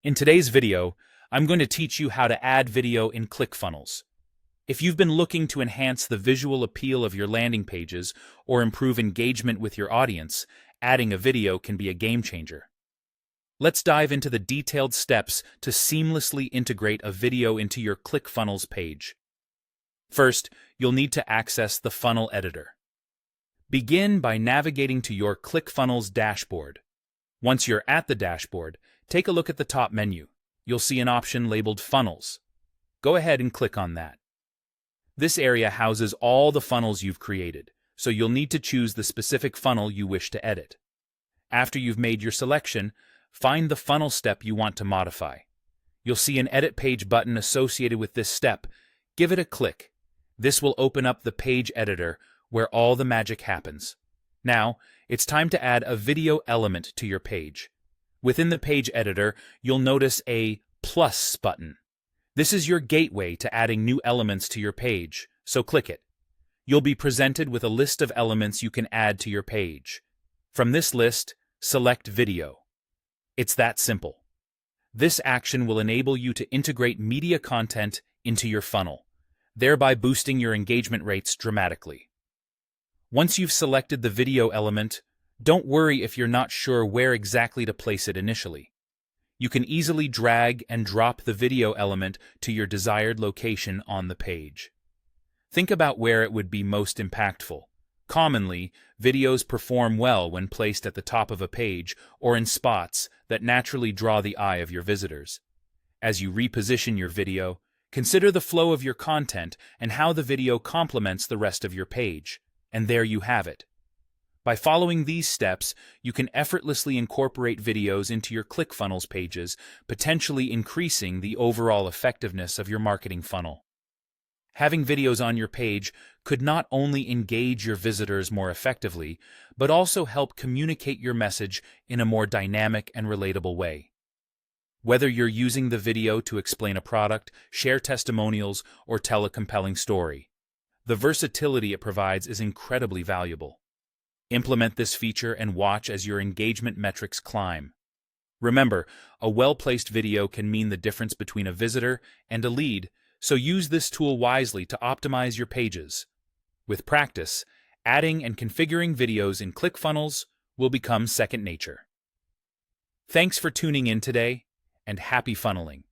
In today's video, I'm going to teach you how to add video in ClickFunnels. If you've been looking to enhance the visual appeal of your landing pages or improve engagement with your audience, adding a video can be a game changer. Let's dive into the detailed steps to seamlessly integrate a video into your ClickFunnels page. First, you'll need to access the funnel editor. Begin by navigating to your ClickFunnels dashboard. Once you're at the dashboard, take a look at the top menu. You'll see an option labeled Funnels. Go ahead and click on that. This area houses all the funnels you've created, so you'll need to choose the specific funnel you wish to edit. After you've made your selection, find the funnel step you want to modify. You'll see an Edit Page button associated with this step. Give it a click. This will open up the page editor where all the magic happens. Now, it's time to add a video element to your page. Within the page editor, you'll notice a plus button. This is your gateway to adding new elements to your page, so click it. You'll be presented with a list of elements you can add to your page. From this list, select Video. It's that simple. This action will enable you to integrate media content into your funnel, thereby boosting your engagement rates dramatically. Once you've selected the video element, don't worry if you're not sure where exactly to place it initially. You can easily drag and drop the video element to your desired location on the page. Think about where it would be most impactful. Commonly, videos perform well when placed at the top of a page or in spots that naturally draw the eye of your visitors. As you reposition your video, consider the flow of your content and how the video complements the rest of your page. And there you have it. By following these steps, you can effortlessly incorporate videos into your ClickFunnels pages, potentially increasing the overall effectiveness of your marketing funnel. Having videos on your page could not only engage your visitors more effectively, but also help communicate your message in a more dynamic and relatable way. Whether you're using the video to explain a product, share testimonials, or tell a compelling story, the versatility it provides is incredibly valuable. Implement this feature and watch as your engagement metrics climb. Remember, a well-placed video can mean the difference between a visitor and a lead, so use this tool wisely to optimize your pages. With practice, adding and configuring videos in ClickFunnels will become second nature. Thanks for tuning in today, and happy funneling.